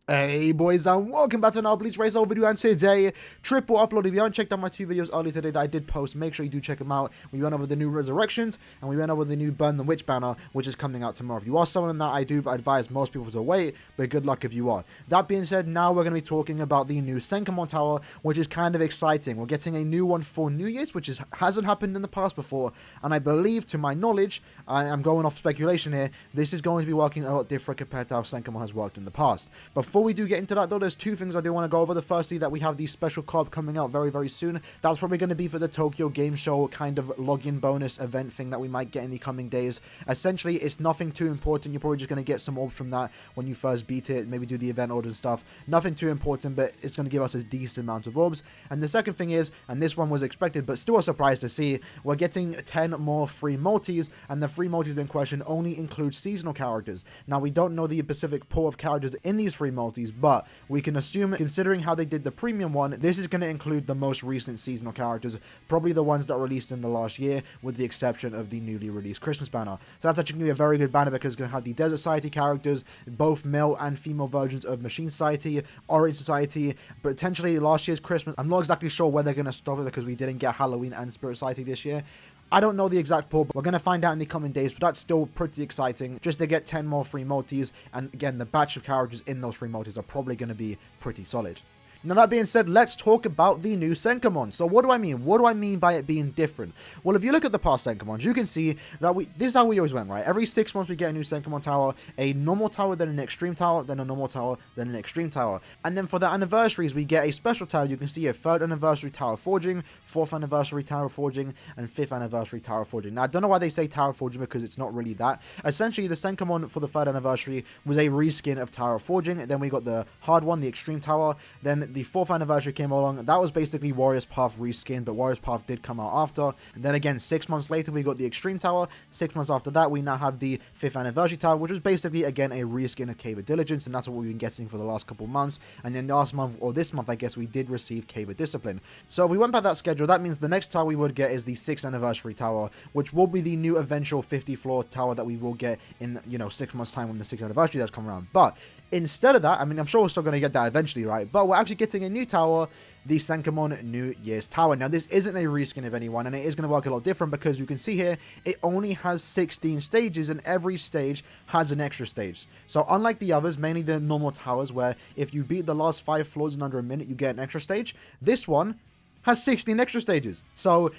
Hey boys, and welcome back to another Bleach Race video, and today, triple upload. If you haven't checked out my two videos earlier today that I did post, make sure you do check them out. We went over the new Resurrections, and we went over the new Burn the Witch banner, which is coming out tomorrow. If you are someone that I do advise most people to wait, but good luck if you are. That being said, now we're going to be talking about the new SENKAIMON tower, which is kind of exciting. We're getting a new one for New Year's, which hasn't happened in the past before, and I believe, to my knowledge, I'm going off speculation here, this is going to be working a lot different compared to how SENKAIMON has worked in the past. Before we do get into that though, there's two things I do want to go over. The firstly, that we have the special card coming out very soon. That's probably going to be for the Tokyo Game Show kind of login bonus event thing that we might get in the coming days. Essentially, it's nothing too important. You're probably just going to get some orbs from that when you first beat it, maybe do the event order and stuff. Nothing too important, but it's going to give us a decent amount of orbs. And the second thing is, and this one was expected but still a surprise to see, we're getting 10 more free multis, and the free multis in question only include seasonal characters. Now, we don't know the specific pool of characters in these free multis, but we can assume, considering how they did the premium one, this is going to include the most recent seasonal characters, probably the ones that were released in the last year, with the exception of the newly released Christmas banner. So that's actually going to be a very good banner because it's going to have the Desert Society characters, both male and female versions of Machine Society, Orange Society, potentially last year's Christmas. I'm not exactly sure where they're going to stop it because we didn't get Halloween and Spirit Society this year. I don't know the exact pool, but we're going to find out in the coming days, but that's still pretty exciting, just to get 10 more free multis, and again, the batch of characters in those free multis are probably going to be pretty solid. Now, that being said, let's talk about the new SENKAIMON. So what do I mean? What do I mean by it being different? Well, if you look at the past SENKAIMONs, you can see that this is how we always went, right? Every 6 months we get a new SENKAIMON tower, a normal tower, then an extreme tower, then a normal tower, then an extreme tower. And then for the anniversaries, we get a special tower. You can see a 3rd anniversary tower forging, 4th anniversary tower forging, and 5th anniversary tower forging. Now, I don't know why they say tower forging because it's not really that. Essentially, the SENKAIMON for the 3rd anniversary was a reskin of tower forging. Then we got the hard one, the extreme tower. Then the 4th anniversary came along. That was basically Warrior's Path reskin, but Warrior's Path did come out after. And then again, 6 months later, we got the Extreme Tower. 6 months after that, we now have the 5th Anniversary Tower, which was basically, again, a reskin of Cave of Diligence, and that's what we've been getting for the last couple months. And then last month, or this month, I guess, we did receive Cave of Discipline. So if we went by that schedule, that means the next tower we would get is the 6th Anniversary Tower, which will be the new eventual 50-floor tower that we will get in, 6 months' time when the 6th Anniversary does come around. But instead of that, I mean, I'm sure we're still going to get that eventually, right? But we're actually getting a new tower, the SENKAIMON New Year's Tower. Now, this isn't a reskin of anyone, and it is going to work a lot different because you can see here, it only has 16 stages, and every stage has an extra stage. So unlike the others, mainly the normal towers, where if you beat the last 5 floors in under a minute, you get an extra stage, this one has 16 extra stages. So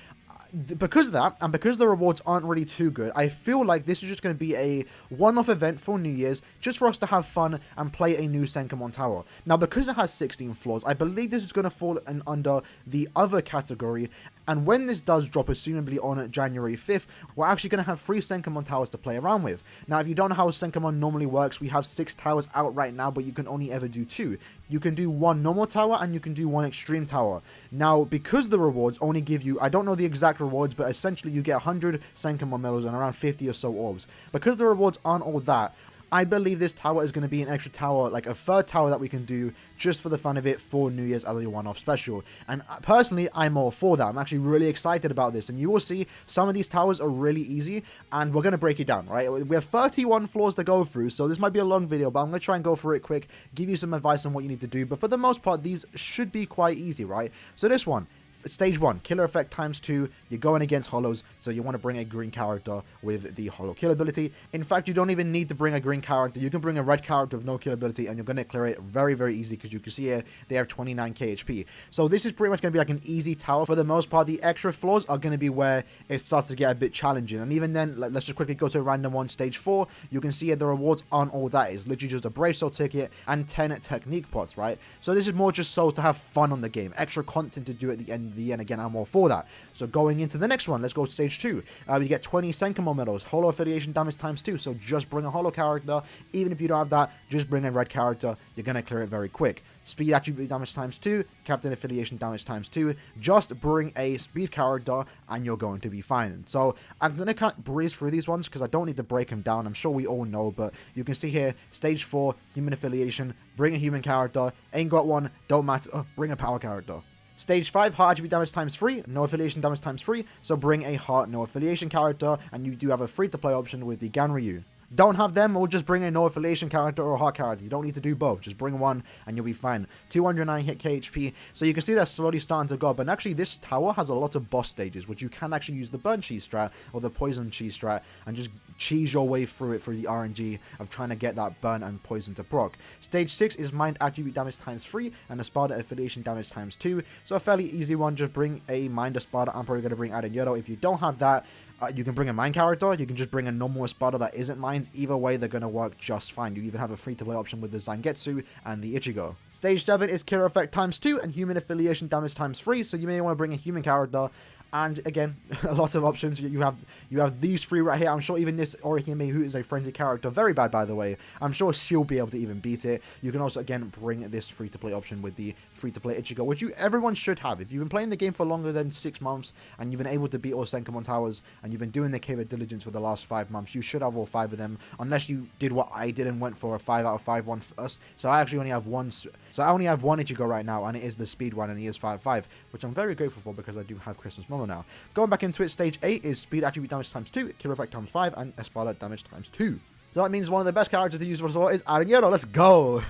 because of that, and because the rewards aren't really too good, I feel like this is just going to be a one-off event for New Year's, just for us to have fun and play a new SENKAIMON tower. Now, because it has 16 floors, I believe this is going to fall under the other category, and when this does drop, assumably on January 5th, we're actually going to have 3 SENKAIMON towers to play around with. Now, if you don't know how SENKAIMON normally works, we have 6 towers out right now, but you can only ever do 2. You can do 1 normal tower, and you can do 1 extreme tower. Now, because the rewards only give you, I don't know the exact rewards, but essentially you get 100 SENKAIMON medals and around 50 or so orbs. Because the rewards aren't all that, I believe this tower is going to be an extra tower, like a 3rd tower that we can do just for the fun of it for New Year's as a one-off special. And personally, I'm all for that. I'm actually really excited about this. And you will see some of these towers are really easy, and we're going to break it down, right? We have 31 floors to go through, so this might be a long video, but I'm going to try and go through it quick, give you some advice on what you need to do. But for the most part, these should be quite easy, right? So this one, Stage 1, Killer Effect ×2, you're going against Hollows, so you want to bring a green character with the Hollow kill ability. In fact, you don't even need to bring a green character, you can bring a red character with no kill ability, and you're going to clear it very easy, because you can see here, they have 29k HP. So this is pretty much going to be like an easy tower. For the most part, the extra floors are going to be where it starts to get a bit challenging, and even then, let's just quickly go to a random one, Stage 4, you can see here the rewards aren't all that. It's literally just a Brave Soul ticket and 10 technique pots, right? So this is more just so to have fun on the game, extra content to do at the end of the year, and again, I'm all for that. So going into the next one, let's go to Stage 2. We get 20 SENKAIMON medals, Hollow affiliation damage ×2, so just bring a Hollow character. Even if you don't have that, just bring a red character. You're going to clear it very quick. Speed attribute damage ×2, captain affiliation damage ×2. Just bring a speed character and you're going to be fine. So I'm going to kind of breeze through these ones because I don't need to break them down. I'm sure we all know, but you can see here, Stage 4, human affiliation, bring a human character. Ain't got one, don't matter, bring a power character. Stage 5, heart attribute damage ×3, no affiliation damage ×3, so bring a heart no affiliation character, and you do have a free to play option with the Ganryu. Don't have them, or just bring a no affiliation character or a hot character. You don't need to do both. Just bring one and you'll be fine. 209 hit KHP. So you can see that's slowly starting to go up. And actually, this tower has a lot of boss stages, which you can actually use the burn cheese strat or the poison cheese strat and just cheese your way through it for the RNG of trying to get that burn and poison to proc. Stage 6 is mind attribute damage times 3 and Espada affiliation damage times 2. So a fairly easy one. Just bring a mind Espada. I'm probably going to bring Aaroniero. If you don't have that, you can bring a mind character, you can just bring a normal Espada that isn't mind. Either way, they're going to work just fine. You even have a free-to-play option with the Zangetsu and the Ichigo. Stage 7 is killer effect times 2 and human affiliation damage times 3, so you may want to bring a human character. And again, a lot of options. You have these three right here. I'm sure even this Orihime, who is a frenzy character, very bad by the way, I'm sure she'll be able to even beat it. You can also again bring this free-to-play option with the free-to-play Ichigo, which everyone should have. If you've been playing the game for longer than 6 months and you've been able to beat all SENKAIMON towers and you've been doing the Cave of Diligence for the last 5 months, you should have all 5 of them, unless you did what I did and went for a 5 out of 5 one first. So I actually only have one. So I only have one Ichigo right now, and it is the speed one, and he is 5/5, which I'm very grateful for because I do have Christmas Momo now. Going back into it, stage 8 is speed attribute damage times 2, killer effect times 5, and Espada damage times 2. So that means one of the best characters to use for Sora is Aaroniero. Let's go!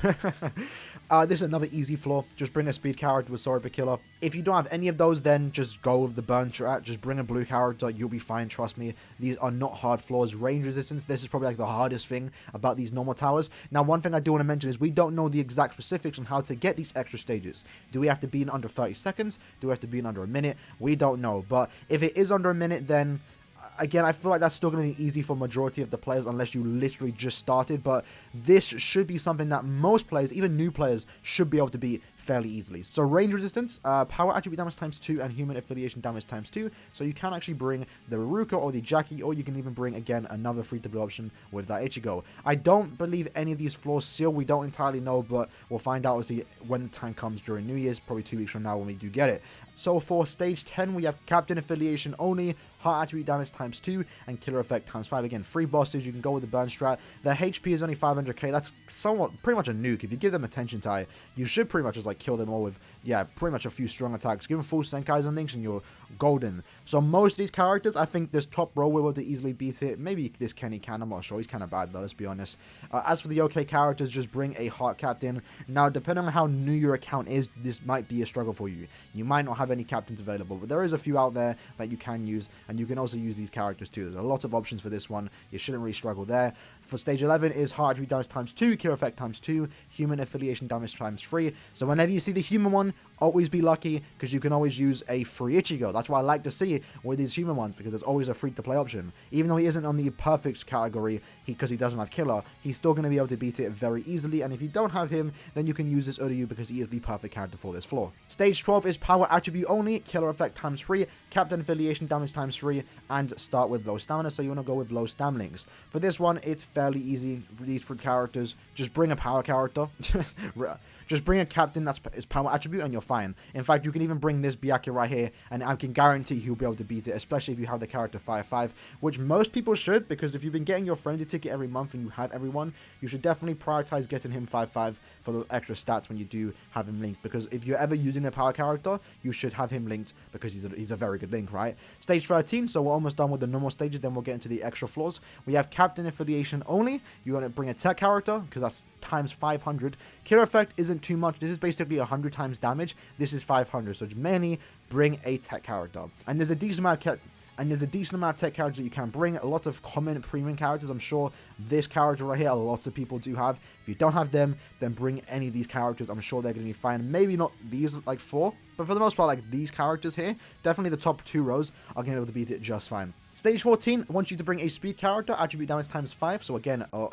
This is another easy flaw. Just bring a speed character with Sora Killer. If you don't have any of those, then just go with the burn strat. Just bring a blue character. You'll be fine. Trust me. These are not hard flaws. Range resistance. This is probably like the hardest thing about these normal towers. Now, one thing I do want to mention is we don't know the exact specifics on how to get these extra stages. Do we have to be in under 30 seconds? Do we have to be in under a minute? We don't know. But if it is under a minute, then again, I feel like that's still going to be easy for majority of the players unless you literally just started, but this should be something that most players, even new players, should be able to beat fairly easily. So range resistance, power attribute damage times 2, and human affiliation damage times 2. So you can actually bring the Ruka or the Jackie, or you can even bring, again, another free-to-play option with that Ichigo. I don't believe any of these flaws seal. We don't entirely know, but we'll find out obviously when the time comes during New Year's, probably 2 weeks from now when we do get it. So for stage 10, we have captain affiliation only, heart attribute damage times 2, and killer effect times 5. Again, 3 bosses. You can go with the burn strat. Their HP is only 500k. That's pretty much a nuke. If you give them attention tie, you should pretty much just like kill them all with, yeah, pretty much a few strong attacks. Give them full Senkais and links and you're golden. So most of these characters, I think this top row will be able to easily beat it. Maybe this Kenny can. I'm not sure. He's kind of bad though, let's be honest. As for the OK characters, just bring a heart captain. Now, depending on how new your account is, this might be a struggle for you. You might not have any captains available, but there is a few out there that you can use, and you can also use these characters too. There's a lot of options for this one. You shouldn't really struggle there. For stage 11 is heart attribute damage times 2, killer effect times 2, human affiliation damage times 3. So whenever you see the human one, always be lucky, because you can always use a free Ichigo. That's what I like to see with these human ones, because there's always a free-to-play option. Even though he isn't on the perfect category, because he doesn't have killer, he's still going to be able to beat it very easily, and if you don't have him, then you can use this Uryu because he is the perfect character for this floor. Stage 12 is power attribute only, killer effect times 3, captain affiliation damage times 3, and start with low stamina, so you want to go with low stamlings. For this one, it's fairly easy. These 3 characters, just bring a power character. Just bring a captain that's his power attribute and you're fine. In fact, you can even bring this Byakuya right here, and I can guarantee he'll be able to beat it, especially if you have the character 5/5, which most people should, because if you've been getting your frenzy ticket every month and you have everyone, you should definitely prioritize getting him 5/5 for the extra stats when you do have him linked, because if you're ever using a power character, you should have him linked because he's a very good link, right? Stage 13, so we're almost done with the normal stages, then we'll get into the extra floors. We have captain affiliation only. You want to bring a tech character, because that's times 500. Killer effect isn't too much. This is basically 100 times damage. This is 500. So mainly bring a tech character. And there's a decent amount of tech characters that you can bring. A lot of common premium characters. I'm sure this character right here, a lot of people do have. If you don't have them, then bring any of these characters. I'm sure they're going to be fine. Maybe not these like 4, but for the most part, like these characters here, definitely the top 2 rows are going to be able to beat it just fine. Stage 14 wants you to bring a speed character, attribute damage times 5. So again, a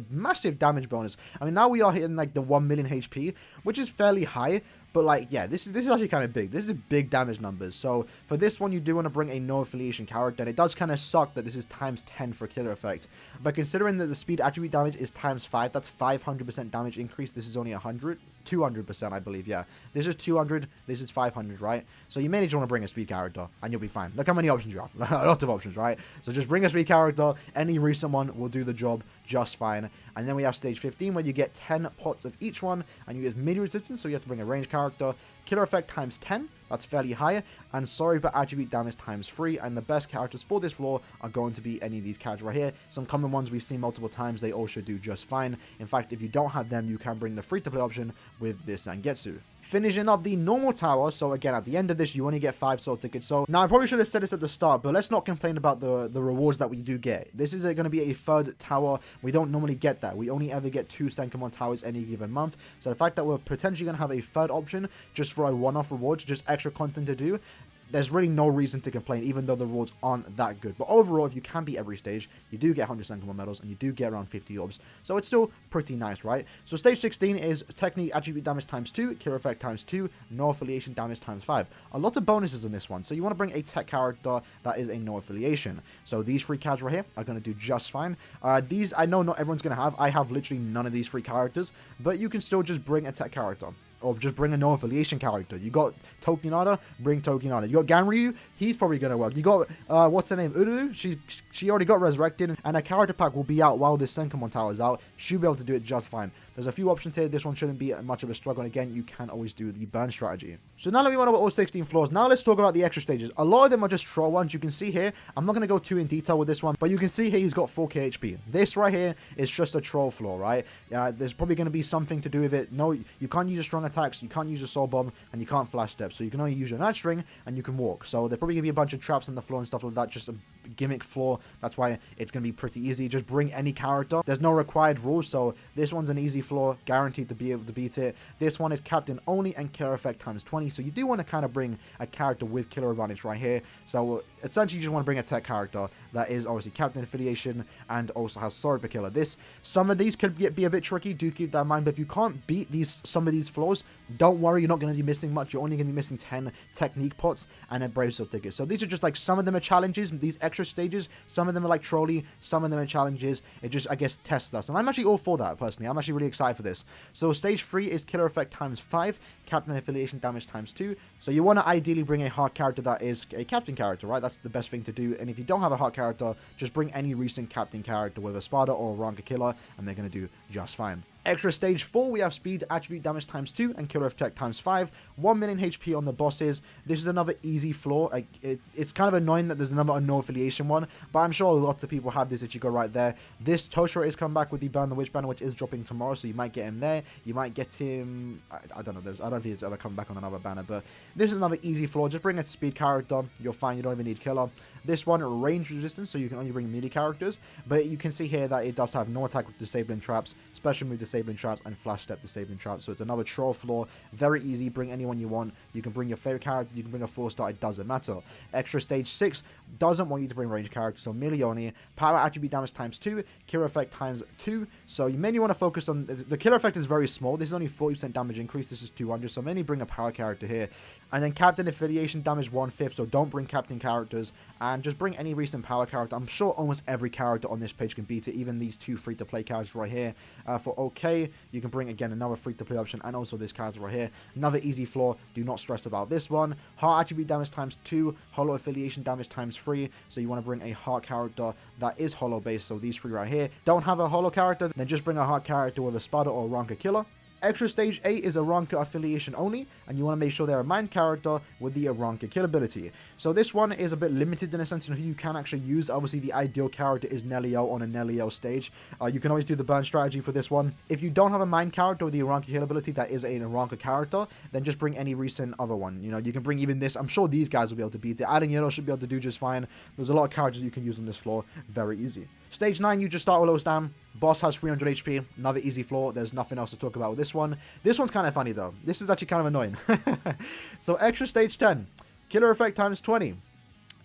massive damage bonus. I mean, now we are hitting like the 1 million HP, which is fairly high. But like, yeah, this is actually kind of big. This is big damage numbers. So for this one, you do want to bring a no affiliation character. And it does kind of suck that this is times 10 for killer effect. But considering that the speed attribute damage is times 5, that's 500% damage increase. This is only 200%, I believe, yeah. This is 200, this is 500, right? So you mainly just want to bring a speed character, and you'll be fine. Look how many options you have. A lot of options, right? So just bring a speed character. Any recent one will do the job just fine. And then we have stage 15 where you get 10 pots of each one, and you get melee resistance, so you have to bring a ranged character. Killer effect times 10, that's fairly high, and sorry but attribute damage times 3, and the best characters for this floor are going to be any of these characters right here. Some common ones we've seen multiple times, they all should do just fine. In fact, if you don't have them, you can bring the free-to-play option with this Zangetsu. Finishing up the normal tower, so again, at the end of this, you only get 5 soul tickets. So, now I probably should have said this at the start, but let's not complain about the rewards that we do get. This is going to be a third tower. We don't normally get that. We only ever get 2 SENKAIMON towers any given month. So, the fact that we're potentially going to have a third option just for a one-off reward, just extra content to do, there's really no reason to complain, even though the rewards aren't that good. But overall, if you can beat every stage, you do get 100 SENKAIMON medals, and you do get around 50 orbs. So it's still pretty nice, right? So stage 16 is technique attribute damage times 2, killer effect times 2, no affiliation damage times 5. A lot of bonuses in this one. So you want to bring a tech character that is a no affiliation. So these 3 cards right here are going to do just fine. These, I know not everyone's going to have. I have literally none of these 3 characters, but you can still just bring a tech character. Or just bring a no affiliation character. You got Tokinada, bring Tokinada. You got Ganryu, he's probably going to work. You got, what's her name, Ururu, she already got resurrected, and a character pack will be out while this SENKAIMON tower is out. She'll be able to do it just fine. There's a few options here. This one shouldn't be much of a struggle. And again, you can always do the burn strategy. So now that we went over all 16 floors, now let's talk about the extra stages. A lot of them are just troll ones. You can see here, I'm not going to go too in detail with this one, but you can see here he's got 4k HP. This right here is just a troll floor, right? There's probably going to be something to do with it. No, you can't use a strong attacks, you can't use a soul bomb, and you can't flash step. So you can only use your night string, and you can walk. So there's probably going to be a bunch of traps on the floor and stuff like that. Just a gimmick floor. That's why it's going to be pretty easy. Just bring any character. There's no required rules, so this one's an easy floor, guaranteed to be able to beat it. This one is captain only and killer effect times 20, so you do want to kind of bring a character with killer advantage right here. So essentially you just want to bring a tech character that is obviously captain affiliation and also has sword per killer. Some of these could be a bit tricky, do keep that in mind, but if you can't beat some of these floors, don't worry, you're not going to be missing much. You're only going to be missing 10 technique pots and a brave soul ticket. So these are just like, some of them are challenges, these extra stages, some of them are like trolley, some of them are challenges. It just, I guess, tests us, and I'm actually all for that personally. I'm actually really excited for this. So stage 3 is killer effect times 5, captain affiliation damage times 2. So you want to ideally bring a heart character that is a captain character, right? That's the best thing to do. And if you don't have a heart character, just bring any recent captain character with a Spada or a Ranka killer, and they're going to do just fine. Extra stage 4, we have speed attribute damage times 2 and killer effect times 5. 1 million HP on the bosses. This is another easy floor. It's kind of annoying that there's another no affiliation one, but I'm sure lots of people have this if you go right there. This Toshiro is come back with the Burn the Witch banner, which is dropping tomorrow, so you might get him there. You might get him, I don't know, I don't think he's ever come back on another banner, but this is another easy floor. Just bring a speed character, you're fine, you don't even need killer. This one, range resistance, so you can only bring melee characters, but you can see here that it does have no attack with disabling traps, special move disabling traps, and flash step disabling traps. So it's another troll floor, very easy. Bring anyone you want. You can bring your favorite character, you can bring a 4-star, it doesn't matter. Extra stage 6 doesn't want you to bring range characters, so melee only. Power attribute damage times 2, killer effect times 2. So you mainly want to focus on the killer effect is very small. This is only 40% damage increase. This is 200, so mainly bring a power character here. And then captain affiliation damage 1/5, so don't bring captain characters, and just bring any recent power character. I'm sure almost every character on this page can beat it, even these 2 free-to-play characters right here. For OK, you can bring, again, another free-to-play option, and also this character right here. Another easy floor, do not stress about this one. Heart attribute damage times 2, hollow affiliation damage times 3, so you want to bring a heart character that is hollow based, so these 3 right here. Don't have a hollow character, then just bring a heart character with a Spada or a Ranka killer. Extra stage 8 is a Ranka affiliation only, and you want to make sure they're a mind character with the Ranka kill ability. So this one is a bit limited in a sense in who you can actually use. Obviously, the ideal character is Nelio on a Nelio stage. You can always do the burn strategy for this one. If you don't have a mind character with the Ranka kill ability that is a Ranka character, then just bring any recent other one. You know, you can bring even this. I'm sure these guys will be able to beat it. Aaroniero should be able to do just fine. There's a lot of characters you can use on this floor. Very easy. Stage 9, you just start with low stam. Boss has 300 HP. Another easy floor. There's nothing else to talk about with this one. This one's kind of funny, though. This is actually kind of annoying. So, extra stage 10. Killer effect times 20.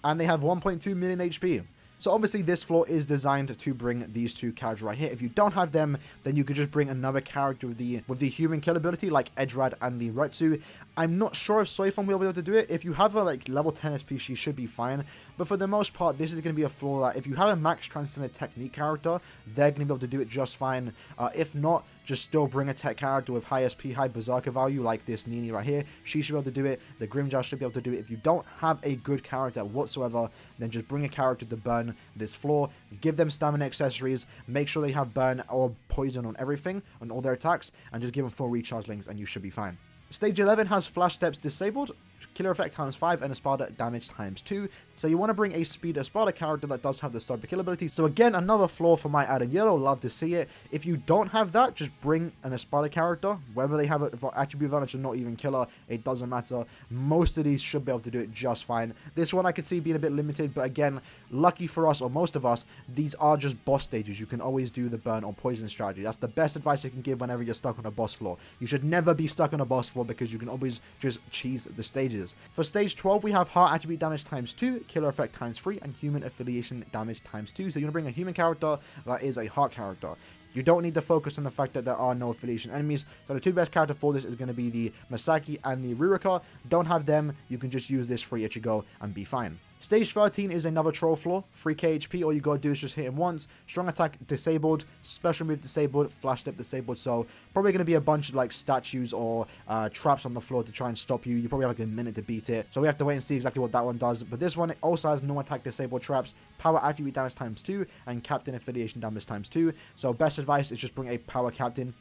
And they have 1.2 million HP. So obviously this floor is designed to bring these 2 characters right here. If you don't have them, then you could just bring another character with the human kill ability, like Edrad and the Retsu. I'm not sure if Soifon will be able to do it. If you have a like level 10 SP, she should be fine. But for the most part, this is going to be a floor that if you have a max transcendent technique character, they're going to be able to do it just fine. If not, just still bring a tech character with high SP, high berserker value, like this Nini right here. She should be able to do it. The Grimjar should be able to do it. If you don't have a good character whatsoever, then just bring a character to burn this floor. Give them stamina accessories. Make sure they have burn or poison on everything, on all their attacks, and just give them 4 recharge links, and you should be fine. Stage 11 has flash steps disabled, killer effect ×5, and Espada damage ×2. So you want to bring a speed Espada character that does have the Star kill ability. So again, another flaw for my Aaroniero, love to see it. If you don't have that, just bring an Espada character, whether they have an attribute advantage or not even killer, it doesn't matter. Most of these should be able to do it just fine. This one I could see being a bit limited, but again, lucky for us, or most of us, these are just boss stages. You can always do the burn or poison strategy. That's the best advice I can give whenever you're stuck on a boss floor. You should never be stuck on a boss floor because you can always just cheese the stages. For stage 12, we have heart attribute damage ×2, killer effect ×3, and human affiliation damage ×2. So you're going to bring a human character that is a heart character. You don't need to focus on the fact that there are no affiliation enemies. So the 2 best characters for this is going to be the Masaki and the Ririka. Don't have them, you can just use this free Ichigo and be fine. Stage 13 is another troll floor, 3k HP, all you gotta do is just hit him once, strong attack disabled, special move disabled, flash step disabled, so probably gonna be a bunch of like statues or traps on the floor to try and stop you. You probably have like a minute to beat it, so we have to wait and see exactly what that one does. But this one also has no attack disabled traps, power attribute damage ×2, and captain affiliation damage ×2, so best advice is just bring a power captain.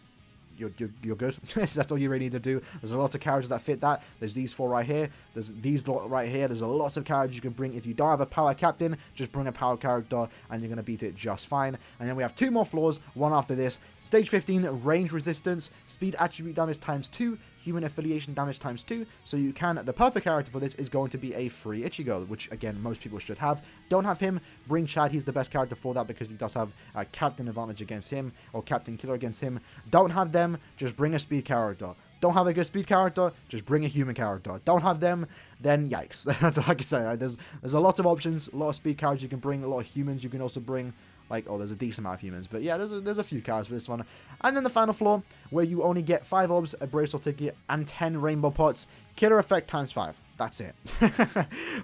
You're good. That's all you really need to do. There's a lot of characters that fit that. There's these 4 right here. There's these lot right here. There's a lot of characters you can bring. If you don't have a power captain, just bring a power character and you're going to beat it just fine. And then we have 2 more floors, one after this. Stage 15, range resistance, speed attribute damage ×2, human affiliation damage ×2. So you can, the perfect character for this is going to be a free Ichigo, which again, most people should have. Don't have him, bring Chad. He's the best character for that because he does have a captain advantage against him or captain killer against him. Don't have them, just bring a speed character. Don't have a good speed character, just bring a human character. Don't have them, then yikes. That's all I can say. Right? There's a lot of options, a lot of speed characters you can bring, a lot of humans you can also bring. Like, oh, there's a decent amount of humans. But yeah, there's a few characters for this one. And then the final floor, where you only get 5 orbs, a bracelet ticket, and 10 rainbow pots. Killer effect ×5. That's it.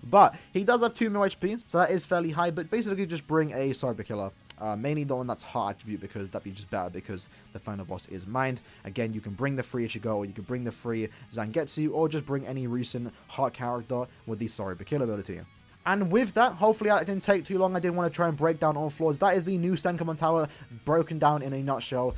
But he does have 2 more HP, so that is fairly high. But basically, just bring a cyber killer. Mainly the one that's heart attribute, because that'd be just better because the final boss is mind. Again, you can bring the free Ichigo, or you can bring the free Zangetsu, or just bring any recent heart character with the Sorry Kill ability. And with that, hopefully that didn't take too long. I didn't want to try and break down all floors. That is the new SENKAIMON tower broken down in a nutshell.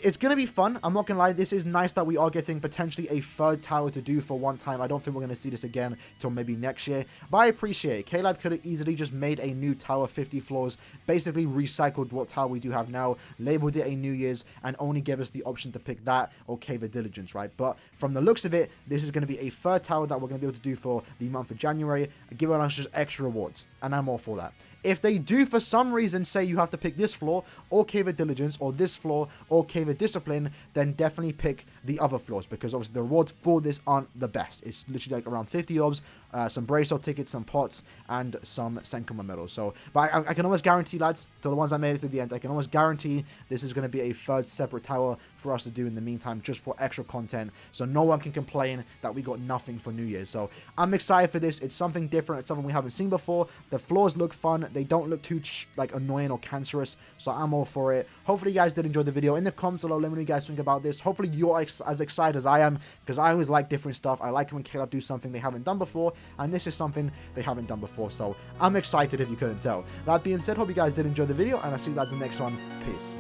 It's going to be fun. I'm not going to lie. This is nice that we are getting potentially a 3rd tower to do for one time. I don't think we're going to see this again till maybe next year. But I appreciate it. K-Lab could have easily just made a new tower, 50 floors, basically recycled what tower we do have now, labeled it a New Year's, and only gave us the option to pick that or Cave of Diligence, right? But from the looks of it, this is going to be a 3rd tower that we're going to be able to do for the month of January, giving us just extra rewards. And I'm all for that. If they do for some reason say you have to pick this floor or Cave of Diligence or this floor or Cave of Discipline, then definitely pick the other floors, because obviously the rewards for this aren't the best. It's literally like around 50 orbs, some bracelet tickets, some pots, and some SENKAIMON medals. So, but I can almost guarantee, lads, to the ones that made it to the end, I can almost guarantee this is going to be a 3rd separate tower for us to do in the meantime, just for extra content, so no one can complain that we got nothing for New Year's. So I'm excited for this. It's something different. It's something we haven't seen before. The floors look fun. They don't look too like annoying or cancerous, so I'm all for it. Hopefully you guys did enjoy the video. In the comments below, let me know what you guys think about this. Hopefully you're as excited as I am, because I always like different stuff. I like when Caleb do something they haven't done before, and this is something they haven't done before, so I'm excited if you couldn't tell. That being said, hope you guys did enjoy the video, and I'll see you guys in the next one. Peace.